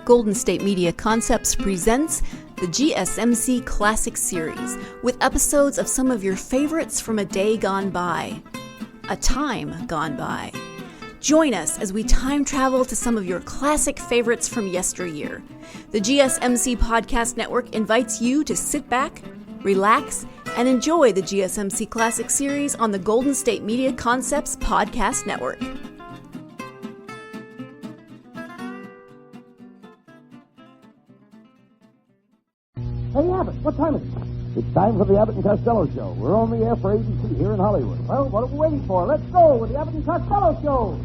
Golden State Media Concepts presents the GSMC Classics series with episodes of some of your favorites from a day gone by, a time gone by. Join us as we time travel to some of your classic favorites from yesteryear. The GSMC Podcast Network invites you to sit back, relax, and enjoy the GSMC Classics series on the Golden State Media Concepts Podcast Network. Hey, Abbott, what time is it? It's time for the Abbott and Costello Show. We're on the air for ABC here in Hollywood. Well, what are we waiting for? Let's go with the Abbott and Costello Show.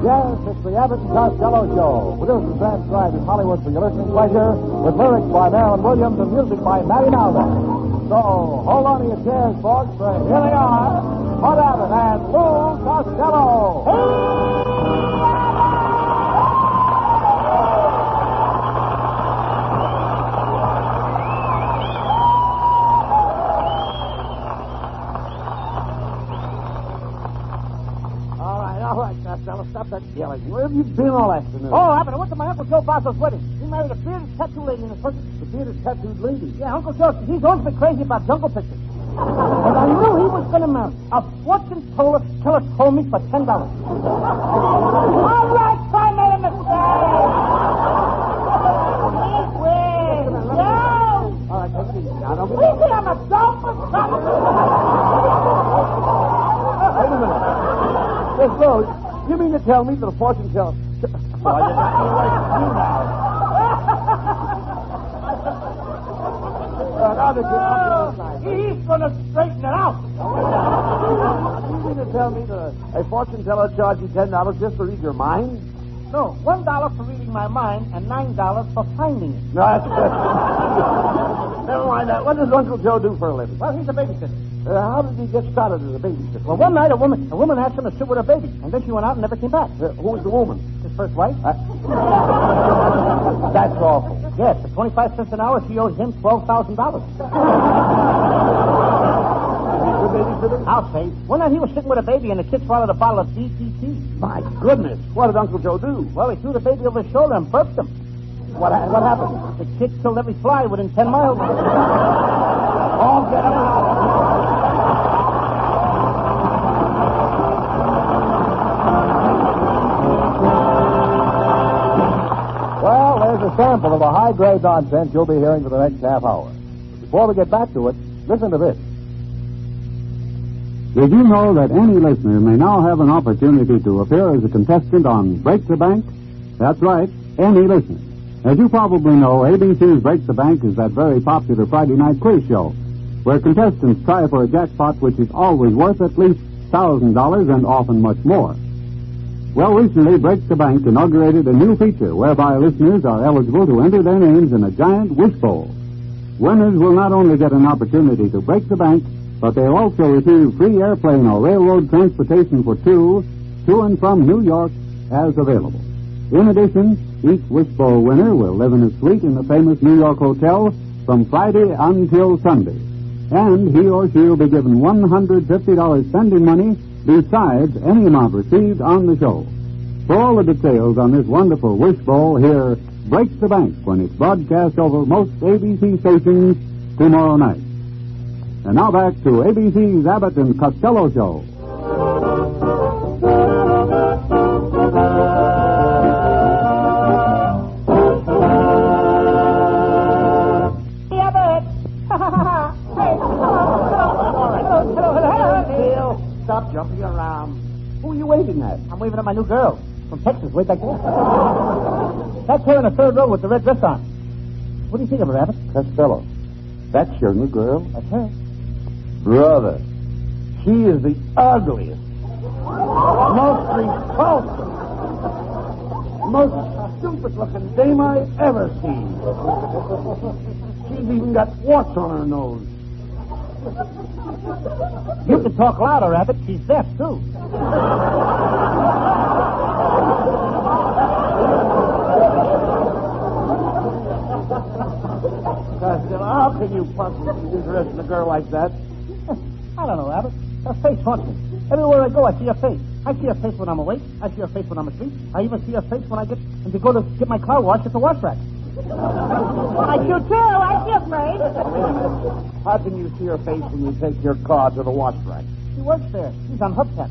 Yes, it's the Abbott and Costello Show. Produced and transcribed in Hollywood for your listening pleasure, with lyrics by Marilyn Williams and music by Matty Malden. So, hold on to your chairs, folks, for here they are, Bud Abbott and Lou Costello. All right, Costello, stop that yelling. Where have you been all afternoon? Oh, Abbott, I went to my Uncle Joe Boswell's wedding. He married a bearded tattoo lady in his first... The bearded tattooed lady. Yeah, Uncle Joe, he's always been crazy about jungle pictures. But I knew he was going to marry a fortune teller told me for $10. All right, try that in the stand. All right, take it easy. Now, don't be... We think I'm a dope or something. Wait a minute. Yes, Lou, you mean to tell me that a fortune teller... Well, you got me away from you now. He's going to straighten it out. You mean to tell me that a fortune teller charged you $10 just to read your mind? No, $1 for reading my mind and $9 for finding it. No, that's never mind that. What does Uncle Joe do for a living? Well, he's a babysitter. How did he get started as a babysitter? Well, one night a woman asked him to sit with her baby, and then she went out and never came back. Who was the woman? His first wife? That's awful. Yes, for 25 cents an hour, she owes him $12,000. Good babysitter? I'll say. One night he was sitting with a baby, and the kid swallowed a bottle of DDT. My goodness. What did Uncle Joe do? Well, he threw the baby over his shoulder and burped him. What happened? The kid killed every fly within 10 miles. Oh, get him out. Well, there's a sample of the high-grade nonsense you'll be hearing for the next half hour. Before we get back to it, listen to this. Did you know that any listener may now have an opportunity to appear as a contestant on Break the Bank? That's right, any listener. As you probably know, ABC's Break the Bank is that very popular Friday night quiz show, where contestants try for a jackpot which is always worth at least $1,000 and often much more. Well, recently, Break the Bank inaugurated a new feature whereby listeners are eligible to enter their names in a giant wish bowl. Winners will not only get an opportunity to break the bank, but they'll also receive free airplane or railroad transportation for two to and from New York as available. In addition, each wish bowl winner will live in a suite in the famous New York hotel from Friday until Sunday. And he or she will be given $150 spending money besides any amount received on the show. For all the details on this wonderful wish bowl, hear Break the Bank when it's broadcast over most ABC stations tomorrow night. And now back to ABC's Abbott and Costello Show. Stop jumping around. Who are you waving at? I'm waving at my new girl from Texas, way back there. That's her in the third row with the red dress on. What do you think of her, Abbott? Costello. That's your new girl? That's her. Brother, she is the ugliest, most repulsive, most stupid-looking dame I've ever seen. She's even got warts on her nose. You can talk louder, Abbott. She's deaf, too. Costello, how can you possibly be interested in a girl like that? I don't know, Abbott. Her face haunts me. Everywhere I go, I see her face. I see her face when I'm awake. I see her face when I'm asleep. I even see her face when I get and to go to get my car washed at the wash rack. I do too. I see her face. How can you see her face when you take your car to the wash rack? She works there. She's on hubcap.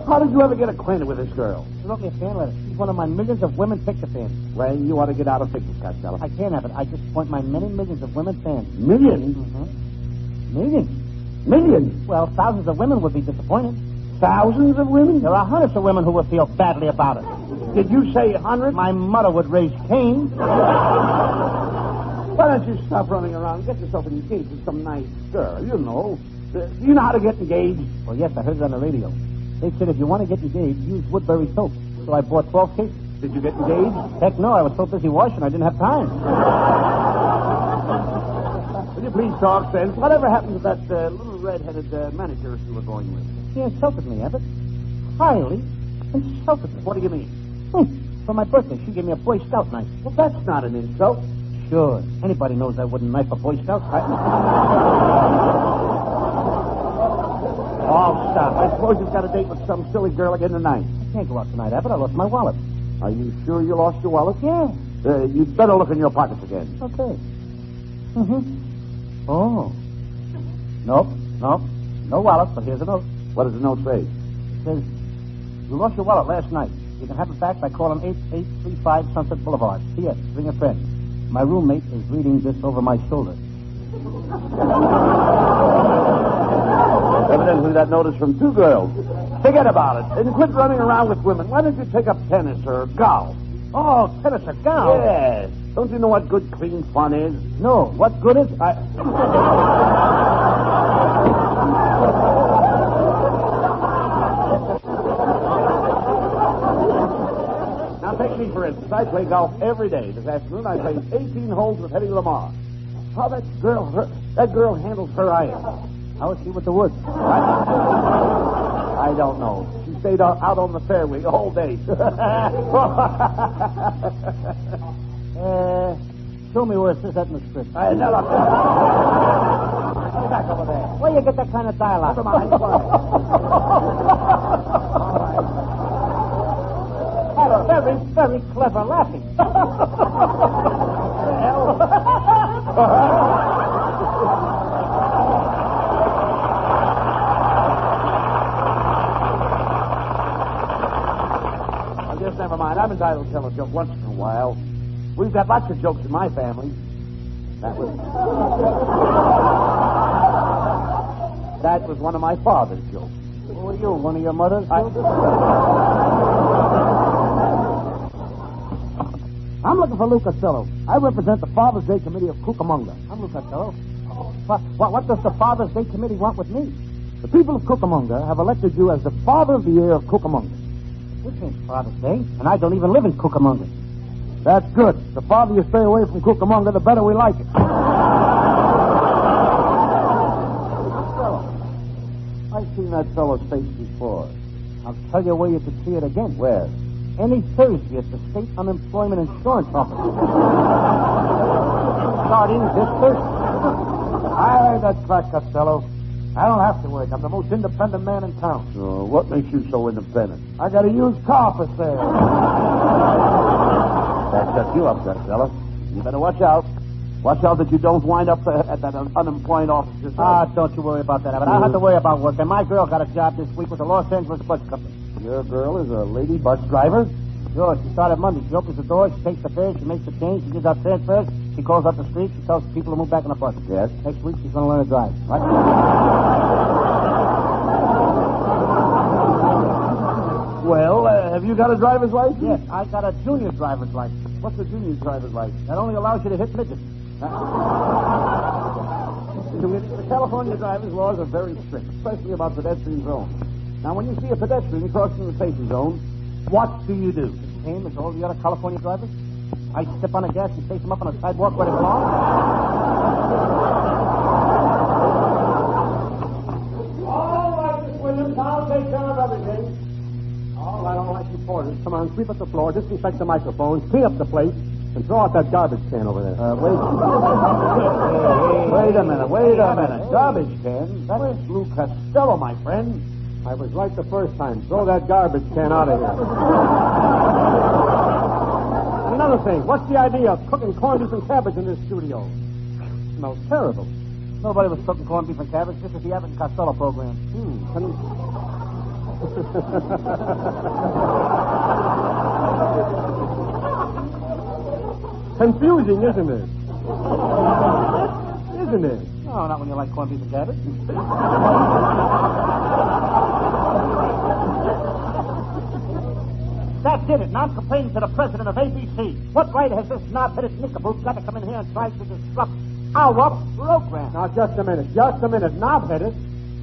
How did you ever get acquainted with this girl? She wrote me a fan letter. She's one of my millions of women picture fans. Well, you ought to get out of pictures, Costello. I can't have it. I just point my many millions of women fans. Millions? Mm-hmm. Millions? Millions? Well, thousands of women would be disappointed. Thousands of women? There are hundreds of women who would feel badly about it. Did you say hundreds? My mother would raise Cain. Why don't you stop running around and get yourself engaged with some nice girl? You know. Do you know how to get engaged? Well, yes, I heard it on the radio. They said if you want to get engaged, use Woodbury soap. So I bought 12 cases. Did you get engaged? Heck no, I was so busy washing I didn't have time. Will you please talk sense? Whatever happened to that little red-headed manicurist you were going with? She insulted me, Abbott. Highly insulted me. What do you mean? For my birthday, she gave me a Boy Scout knife. Well, that's not an insult. Sure. Anybody knows I wouldn't knife a Boy Scout. Oh, stop. I suppose you've got a date with some silly girl again tonight. I can't go out tonight, Abbott. I lost my wallet. Are you sure you lost your wallet? Yeah. You'd better look in your pockets again. Okay. Mm-hmm. Oh. Nope. No wallet, but here's a note. What does the note say? It says, you lost your wallet last night. You can have it back by calling 8835 Sunset Boulevard. P.S. Bring a friend. My roommate is reading this over my shoulder. Evidently that note is from two girls. Forget about it. And quit running around with women. Why don't you take up tennis or golf? Oh, tennis or golf? Yes. Don't you know what good, clean fun is? No. What good is... Now, take me, for instance. I play golf every day. This afternoon, I played 18 holes with Hedy Lamarr. How that girl handles her iron. How is she with the woods? I don't know. She stayed out on the fairway all day. Show me where it says that in the script. Get back over there. Where you get that kind of dialogue? Never mind. That's very, very clever laughing. Never mind. I'm entitled to tell a joke once in a while. We've got lots of jokes in my family. That was one of my father's jokes. Who are you? One of your mother's jokes? I'm looking for Lou Costello. I represent the Father's Day Committee of Cucamonga. I'm Lou Costello. What does the Father's Day Committee want with me? The people of Cucamonga have elected you as the Father of the Year of Cucamonga. This ain't Father's Day, and I don't even live in Cucamonga. That's good. The farther you stay away from Cucamonga, the better we like it. I've seen that fellow's face before. I'll tell you where you can see it again. Where? Any Thursday at the State Unemployment Insurance Office. Starting this Thursday. I heard that crack, Costello. I don't have to work. I'm the most independent man in town. So what makes you so independent? I got a used car for sale. That sets you up, Costello. You better watch out. Watch out that you don't wind up at that unemployed office. Don't you worry about that, Abbott. I don't have to worry about work. And my girl got a job this week with the Los Angeles Bus Company. Your girl is a lady bus driver? Sure. She started Monday. She opens the door. She takes the fares. She makes the change. She gives out transfers. She calls up the street. She tells people to move back in the bus. Yes. Next week, she's going to learn to drive. Right? Well, have you got a driver's license? Yes, I got a junior driver's license. What's a junior driver's license? That only allows you to hit midgets. The California driver's laws are very strict, especially about pedestrian zones. Now, when you see a pedestrian crossing the safety zone, what do you do? The same as all the other California drivers? I step on the gas and chase them up on a sidewalk where they belong? All right, Miss Williams, I'll take care of everything. All right, you porters. Come on, sweep up the floor, disinfect the microphones, clean up the place. And throw out that garbage can over there. Wait a minute. Garbage can? That's Lou Costello, my friend. I was right the first time. Throw that garbage can out of here. Another thing, what's the idea of cooking corned beef and cabbage in this studio? It smells terrible. Nobody was cooking corned beef and cabbage. This is the Abbott and Costello program. Confusing, isn't it? Isn't it? No, not when you like corned beef and cabbage. That's it. Now I'm complaining to the president of ABC. What right has this knob-headed knickerboot got to come in here and try to disrupt our program? Now, just a minute. Knob-headed.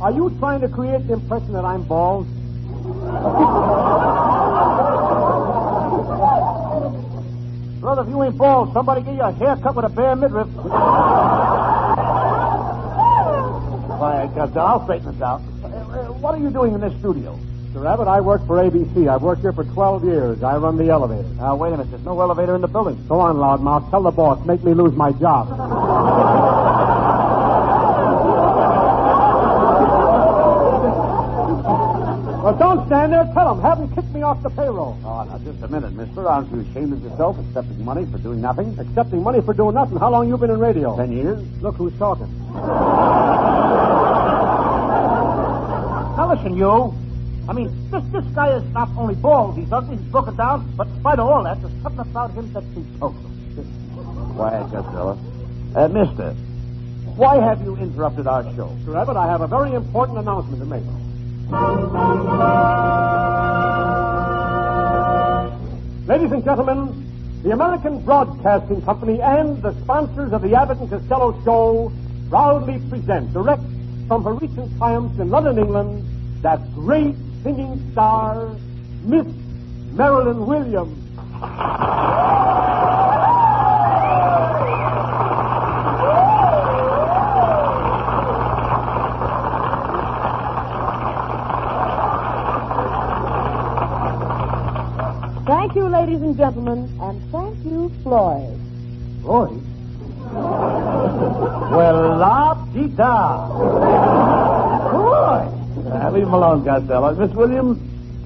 Are you trying to create the impression that I'm bald? Brother, if you ain't bald, somebody give you a haircut with a bare midriff. Quiet, Costello. I'll straighten this out. What are you doing in this studio? Mr. Abbott, I work for ABC. I've worked here for 12 years. I run the elevator. Now, wait a minute. There's no elevator in the building. Go on, loudmouth. Tell the boss. Make me lose my job. Well, don't stand there. Tell him. Have him kick me off the payroll. Oh, now, just a minute, mister. Aren't you ashamed of yourself accepting money for doing nothing? Accepting money for doing nothing? How long you been in radio? 10 years. Look who's talking. Now, listen, you. I mean, this guy is not only bald, he's ugly, he's broken down, but in spite of all that, there's something about him that keeps hope. Quiet, Costello. Mister, why have you interrupted our show? Mr. Abbott, I have a very important announcement to make. Ladies and gentlemen, the American Broadcasting Company and the sponsors of the Abbott and Costello show proudly present, direct from her recent triumphs in London, England, that great singing star, Miss Marilyn Williams. Thank you, ladies and gentlemen, and thank you, Floyd. Floyd? Well, la-dee-da. Floyd! Leave him alone, Costello. Miss Williams,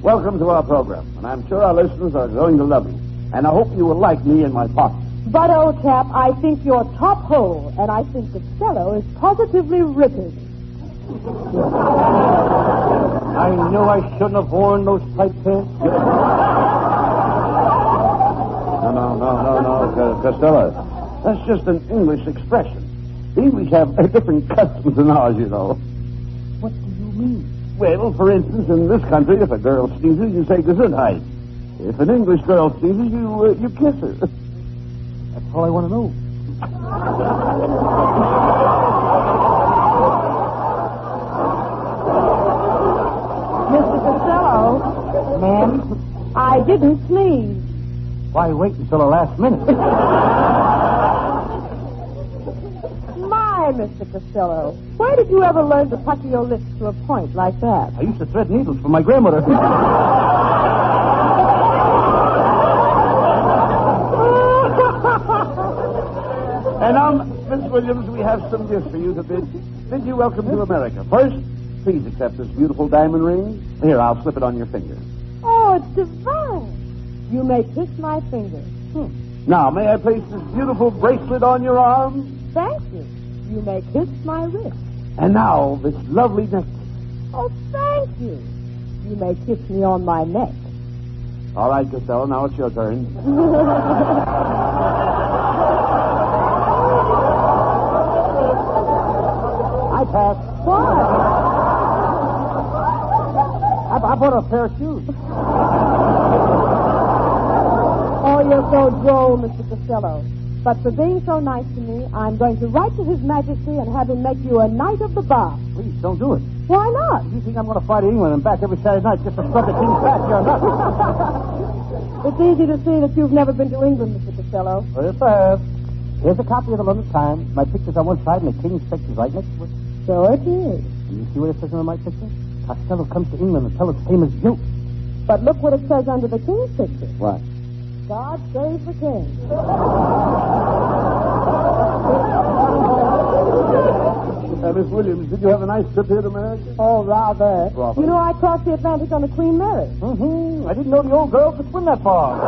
welcome to our program. And I'm sure our listeners are going to love you. And I hope you will like me and my partner. But, old chap, I think you're top hole, and I think Costello is positively ripping. I knew I shouldn't have worn those tight pants. No, Costello. That's just an English expression. The English have different customs than ours, you know. What do you mean? Well, for instance, in this country, if a girl sneezes, you say Gesundheit. If an English girl sneezes, you kiss her. That's all I want to know. Mr. Costello. Ma'am? I didn't sneeze. Why wait until the last minute? My, Mr. Costello, where did you ever learn to pucker your lips to a point like that? I used to thread needles for my grandmother. And Miss Williams, we have some gifts for you to bid you welcome to America. First, please accept this beautiful diamond ring. Here, I'll slip it on your finger. Oh, it's divine. You may kiss my finger. Now, may I place this beautiful bracelet on your arm? Thank you. You may kiss my wrist. And now, this lovely necklace. Oh, thank you. You may kiss me on my neck. All right, Costello, now it's your turn. I pass. Why? I bought a pair of shoes. Oh, you're so droll, Mr. Costello. But for being so nice to me, I'm going to write to His Majesty and have him make you a Knight of the Bath. Please, don't do it. Why not? You think I'm going to fly to England and back every Saturday night just to scrub the king's back? You're nuts. It's easy to see that you've never been to England, Mr. Costello. Well, yes, I have. Here's a copy of the London Times. My picture's on one side and the king's picture's right next to it. So it is. And you see what it says on my picture? Costello comes to England to tell its famous joke. But look what it says under the king's picture. What? God save the king. Miss Williams, did you have a nice trip here to America? Oh, rather. Rather. You know, I crossed the Atlantic on the Queen Mary. Mm-hmm. I didn't know the old girl could swim that far.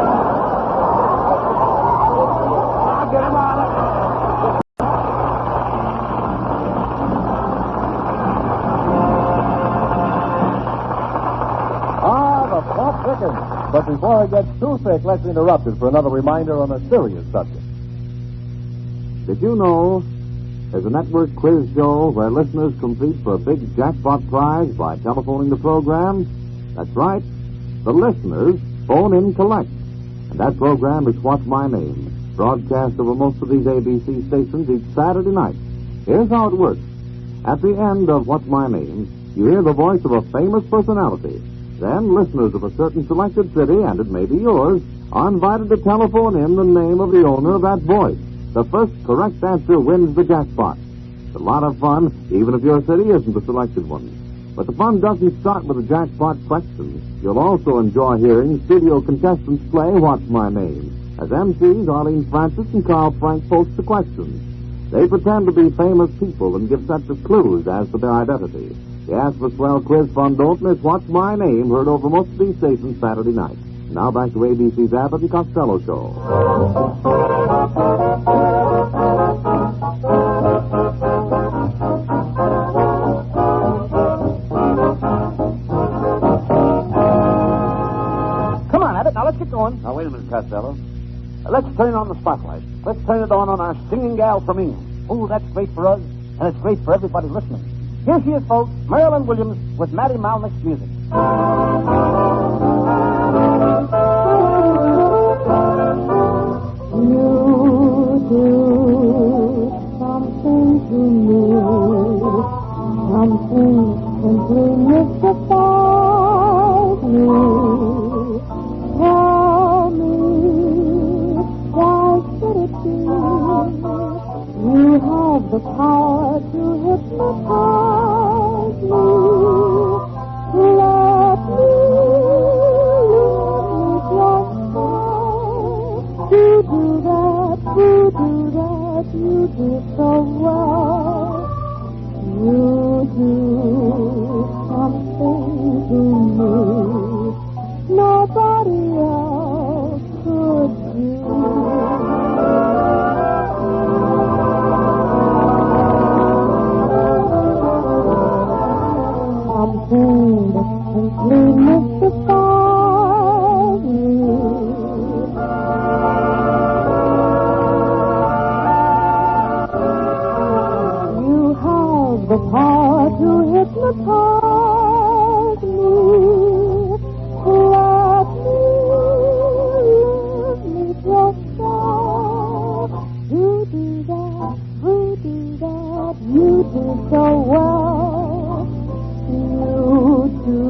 I'll get him on it. The plot thickens. But before it gets too thick, let's interrupt it for another reminder on a serious subject. Did you know there's a network quiz show where listeners compete for a big jackpot prize by telephoning the program? That's right. The listeners phone in collect. And that program is What's My Name, broadcast over most of these ABC stations each Saturday night. Here's how it works. At the end of What's My Name, you hear the voice of a famous personality. Then listeners of a certain selected city, and it may be yours, are invited to telephone in the name of the owner of that voice. The first correct answer wins the jackpot. It's a lot of fun, even if your city isn't the selected one. But the fun doesn't start with the jackpot question. You'll also enjoy hearing studio contestants play What's My Name, as MCs Arlene Francis and Carl Frank post the questions. They pretend to be famous people and give sets of clues as to their identity. Yes, the swell quiz fun don't miss What's My Name, heard over most of these stations Saturday night. Now back to ABC's Abbott and Costello show. Come on, Abbott. Now let's get going. Now, wait a minute, Costello. Let's turn on the spotlight. Let's turn it on our singing gal from England. Oh, that's great for us, and it's great for everybody listening. Here she is, folks, Marilyn Williams with Matty Malnick's music. You do something to me, something simply mystifies me. Tell me, why should it be? You have the power to hypnotize me. Let me just you do that, you do so well. You do something to me nobody else could do. Something that simply mystifies me. The power to hypnotize me. Let me live me just so. You do that, you do so well. You do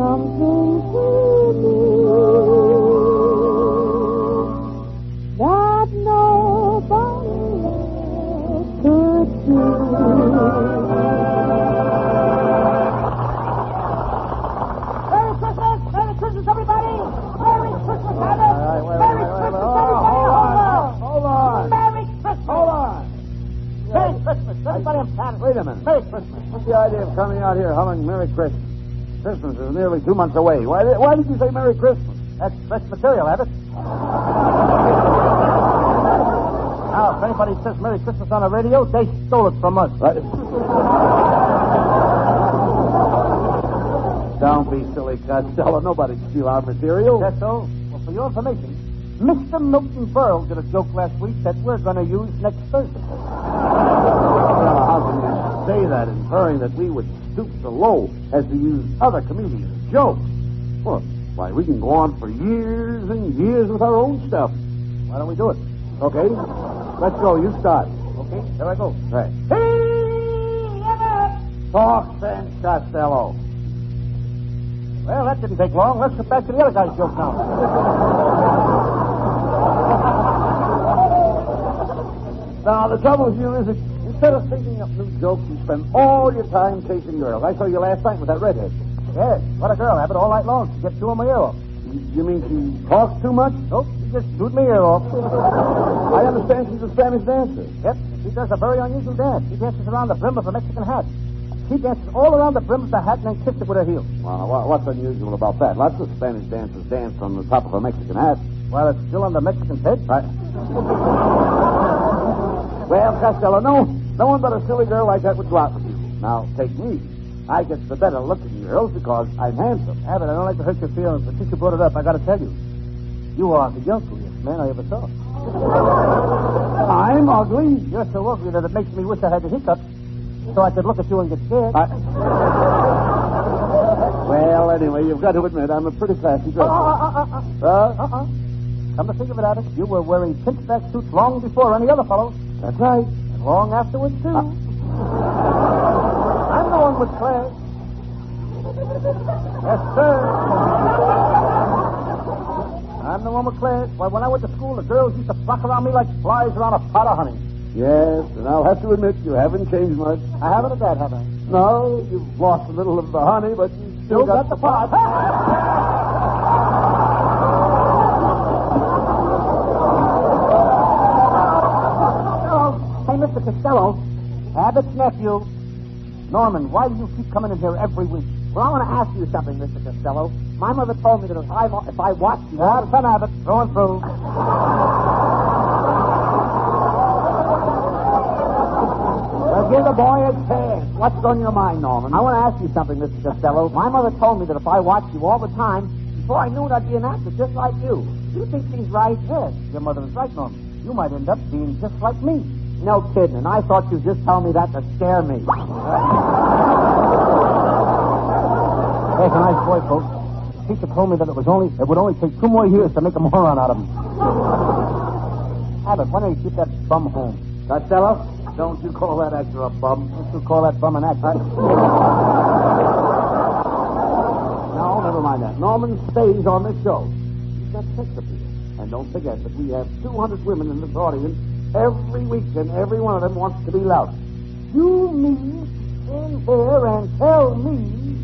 something to me that nobody else could do. Merry Christmas! Merry Christmas, everybody! Merry Christmas, Abbott! Merry Christmas, everybody! Hold on! Merry Christmas! Hold on! Merry Christmas! Everybody in town. Wait a minute. Merry Christmas. What's the idea of coming out here humming Merry Christmas? Christmas is nearly 2 months away. Why did you say Merry Christmas? That's fresh material, Abbott. Now, if anybody says Merry Christmas on the radio, they stole it from us. Right. Don't be silly, Costello. Nobody steal our material. That's so? Well, for your information, Mr. Milton Berle did a joke last week that we're going to use next Thursday. How can you say that, inferring that we would stoop so low as to use other comedians' jokes? Well, why, we can go on for years and years with our own stuff. Why don't we do it? Okay? Let's go. You start. Okay? There I go. Right. Talk sense, Costello. Well, that didn't take long. Let's get back to the other guy's joke now. Now, the trouble with you is that instead of thinking up new jokes, you spend all your time chasing girls. I saw you last night with that redhead. Yes, what a girl, Abbott, all night long. She kept chewing my ear off. You mean she talks too much? Nope, she just chewed my ear off. I understand she's a Spanish dancer. Yep, she does a very unusual dance. She dances around the brim of a Mexican hat. She dances all around the brim of the hat and then kicks it with her heels. Well, what's unusual about that? Lots of Spanish dancers dance on the top of a Mexican hat. While it's still on the Mexican head? Right. Well, Costello, no one but a silly girl like that would go out with you. Now, take me. I get the better looking girls because I'm handsome. Abbott, I don't like to hurt your feelings, but since you brought it up, I got to tell you. You are the ugliest man I ever saw. I'm ugly. You're so ugly that it makes me wish I had the hiccups so I could look at you and get scared. Well, anyway, you've got to admit I'm a pretty classy girl. Come to think of it, Abbott, you were wearing pinchback suits long before any other fellow. That's right. And long afterwards, too. I'm the one with class. Yes, sir. I'm the one with class. Why, when I went to school, the girls used to flock around me like flies around a pot of honey. Yes, and I'll have to admit you haven't changed much. I haven't at that, have I? No, you've lost a little of the honey, but you still got the pot. Hey, Mr. Costello, Abbott's nephew. Norman, why do you keep coming in here every week? Well, I want to ask you something, Mr. Costello. My mother told me that if I watched you... That's an Abbott, through and through. Well, give the boy a chance. What's on your mind, Norman? I want to ask you something, Mr. Costello. My mother told me that if I watched you all the time, before I knew it, I'd be an actor just like you. You think she's right? Yes, your mother is right, Norman. You might end up being just like me. No kidding, and I thought you'd just tell me that to scare me. There's a nice boy, folks. The teacher told me that it would only take 2 more years to make a moron out of him. Abbott, why don't you keep that bum home? Costello, don't you call that actor a bum? Don't you call that bum an actor? No, never mind that. Norman stays on this show. He's got sex appeal. And don't forget that we have 200 women in this audience every week, and every one of them wants to be loved. You mean in here and tell me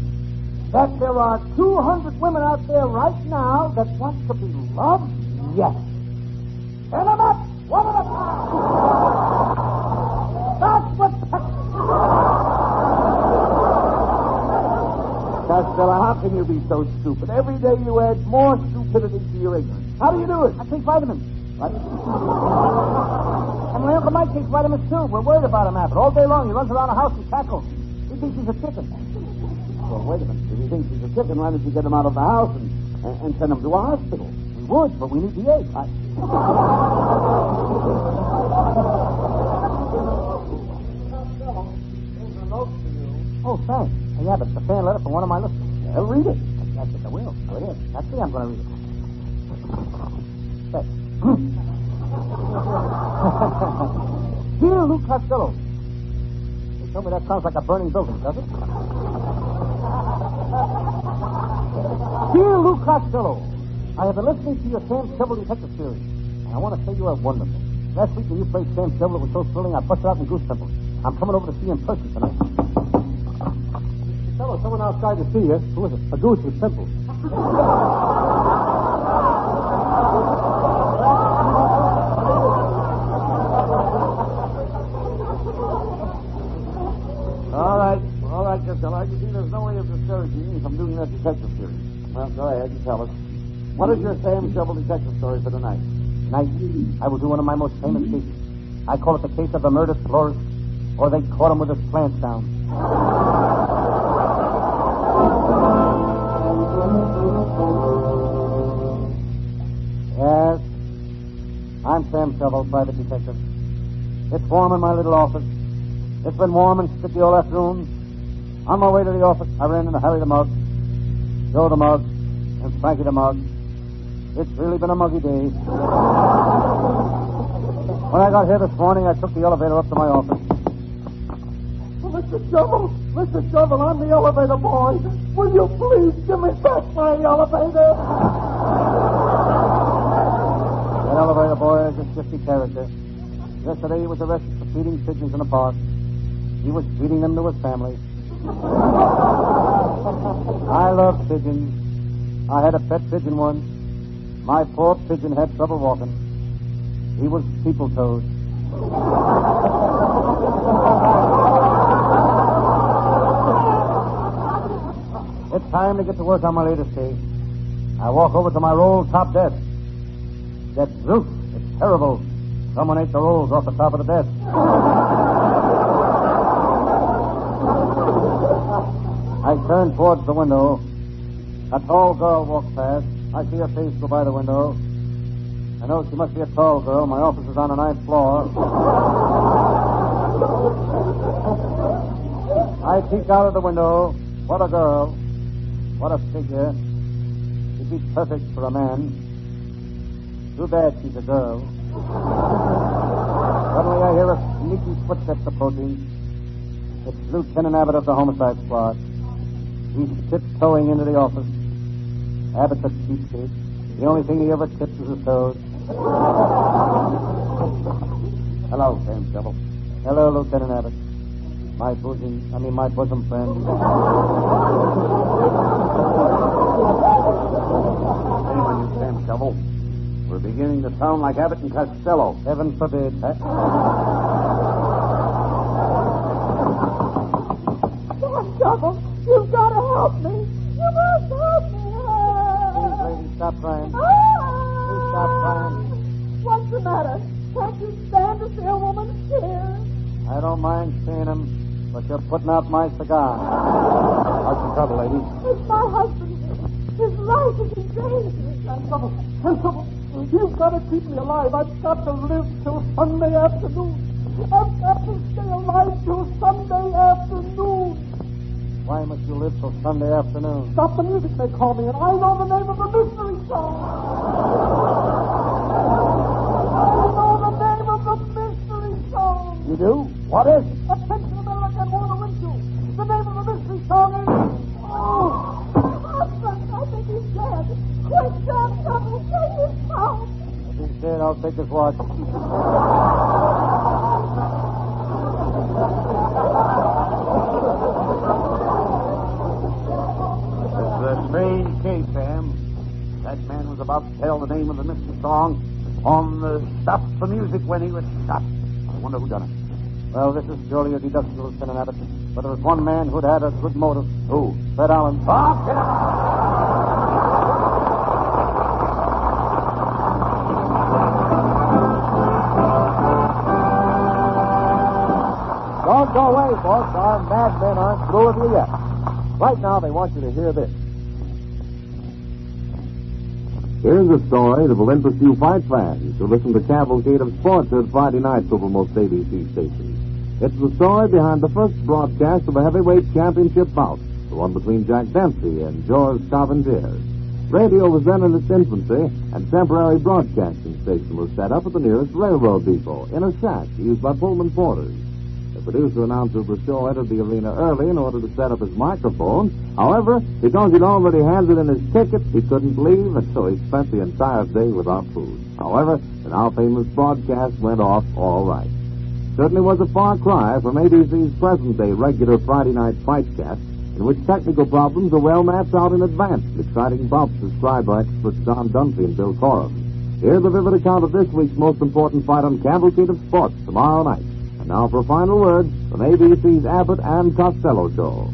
that there are 200 women out there right now that want to be loved? Yes. Turn them up, one at a time. That's what... Costello, how can you be so stupid? Every day you add more stupidity to your ignorance. How do you do it? I take vitamins. What? And my Uncle Mike takes vitamins, too. We're worried about him, Abbott. All day long, he runs around the house and cackles. He thinks he's a chicken. Well, wait a minute. If he thinks he's a chicken, why don't you get him out of the house and send him to a hospital? We would, but we need the egg. Oh, thanks. Hey, Abbott, it's a fan letter from one of my listeners. Well, read it. I think I will. Go ahead. Actually, I'm going to read it. Say. Dear Lou Costello. They told me that sounds like a burning building, does it? Dear Lou Costello, I have been listening to your Sam Shovel Detective series, and I want to say you are wonderful. Last week when you played Sam Shovel, it was so thrilling I busted out in goose pimples. I'm coming over to see you in person tonight. Costello, someone outside to see you. Who is it? A goose with pimples. All right, Costello. I can see there's no way of discouraging me from doing that detective series. Well, go ahead and tell us. What is your Sam Shovel detective story for tonight? Tonight, I will do one of my most famous cases. I call it the case of the murdered florist, or they caught him with his plants down. Yes, I'm Sam Shovel, private detective. It's warm in my little office. It's been warm and sticky all afternoon. On my way to the office, I ran into Harry the Mug, Joe the Mug, and Frankie the Mug. It's really been a muggy day. When I got here this morning, I took the elevator up to my office. Mr. Shovel, I'm the elevator boy. Will you please give me back my elevator? That elevator boy is a shifty character. Yesterday he was arrested for feeding pigeons in a park. He was feeding them to his family. I love pigeons. I had a pet pigeon once. My poor pigeon had trouble walking. He was people-toed. It's time to get to work on my latest case. I walk over to my roll-top desk. That's Zeus. It's terrible. Someone ate the rolls off the top of the desk. I turn towards the window. A tall girl walks past. I see her face go by the window. I know she must be a tall girl. My office is on the 9th floor. I peek out of the window. What a girl. What a figure. She'd be perfect for a man. Too bad she's a girl. Suddenly I hear a sneaky footsteps approaching. It's Lieutenant Abbott of the Homicide Squad. He's tiptoeing into the office. Abbott's a cheapskate. The only thing he ever tips is his toes. Hello, Sam Devil. Hello, Lieutenant Abbott. My bosom friend. Shame on you, Sam Shovel. We're beginning to sound like Abbott and Costello. Heaven forbid. Sam Shovel, you've got to help me. You must help me. Please, lady, stop crying. Ah! Please stop crying. What's the matter? Can't you stand to see a woman tears? I don't mind seeing him, but you're putting out my cigar. What's the trouble, lady? It's my husband. His life is in danger. Trouble. You've got to keep me alive. I've got to live till Sunday afternoon. I've got to stay alive till Sunday afternoon. Why must you live till Sunday afternoon? Stop the music, they call me, and I know the name of the mystery song. I know the name of the mystery song. You do? What is it? Attention, American, want to win you. The name of the mystery song is... Oh, husband, I think he's dead. Quick, Sam Shovel, take his house. If he's dead, I'll take his watch. It's a strange case, Sam. That man was about to tell the name of the mystery song on the Stop the Music when he was shot. I wonder who done it. Well, this is surely a deduction, Lieutenant Abbott. But there was one man who'd had a good motive. Who? Fred Allen. Oh, get out! Don't go away, folks. Our madmen aren't through with you yet. Right now, they want you to hear this. Here's a story that will interest you fight fans who listen to Cavalcade of Sports at Friday nights over most ABC stations. It's the story behind the first broadcast of a heavyweight championship bout, the one between Jack Dempsey and George Carpentier. Radio was then in its infancy, and temporary broadcasting station was set up at the nearest railroad depot in a shack used by Pullman porters. The producer-announcer of the show entered the arena early in order to set up his microphone. However, because he'd already handed in his ticket, he couldn't leave, and so he spent the entire day without food. However, the now famous broadcast went off all right. Certainly was a far cry from ABC's present-day regular Friday night fightcast, in which technical problems are well mapped out in advance, exciting bouts described by experts Don Dunphy and Bill Coram. Here's a vivid account of this week's most important fight on Cavalcade of Sports tomorrow night. And now for a final word from ABC's Abbott and Costello show.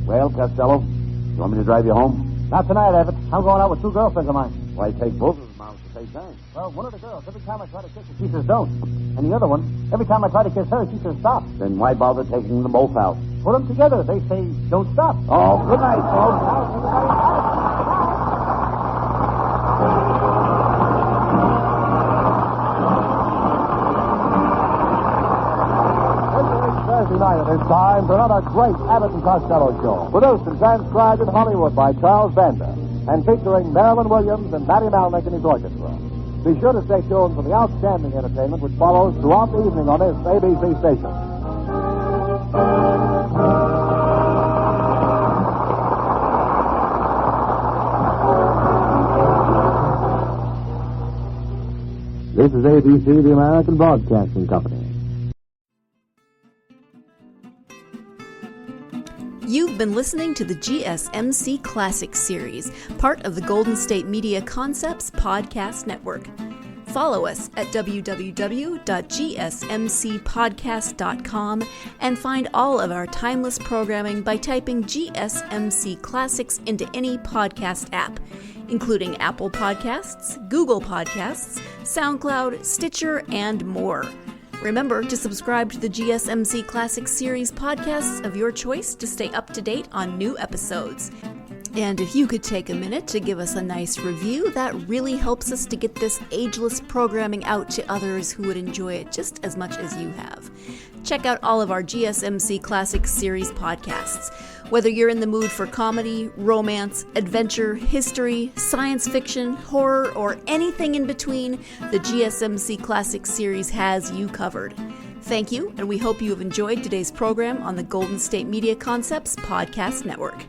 Well, Costello, you want me to drive you home? Not tonight, Abbott. I'm going out with two girlfriends of mine. Why take both of them out at the same time? Well, one of the girls, every time I try to kiss her, she says don't. And the other one, every time I try to kiss her, she says stop. Then why bother taking them both out? Put them together. They say don't stop. Oh, good night, folks. Thursday night at this time for another great Abbott and Costello show. Produced and transcribed in Hollywood by Charles Bender and featuring Marilyn Williams and Matty Malnick and his orchestra. Be sure to stay tuned for the outstanding entertainment which follows throughout the evening on this ABC station. This is ABC, the American Broadcasting Company. You've been listening to the GSMC Classics series, part of the Golden State Media Concepts Podcast Network. Follow us at www.gsmcpodcast.com and find all of our timeless programming by typing GSMC Classics into any podcast app, including Apple Podcasts, Google Podcasts, SoundCloud, Stitcher, and more. Remember to subscribe to the GSMC Classics series podcasts of your choice to stay up to date on new episodes. And if you could take a minute to give us a nice review, that really helps us to get this ageless programming out to others who would enjoy it just as much as you have. Check out all of our GSMC Classics series podcasts. Whether you're in the mood for comedy, romance, adventure, history, science fiction, horror, or anything in between, the GSMC Classics series has you covered. Thank you, and we hope you have enjoyed today's program on the Golden State Media Concepts Podcast Network.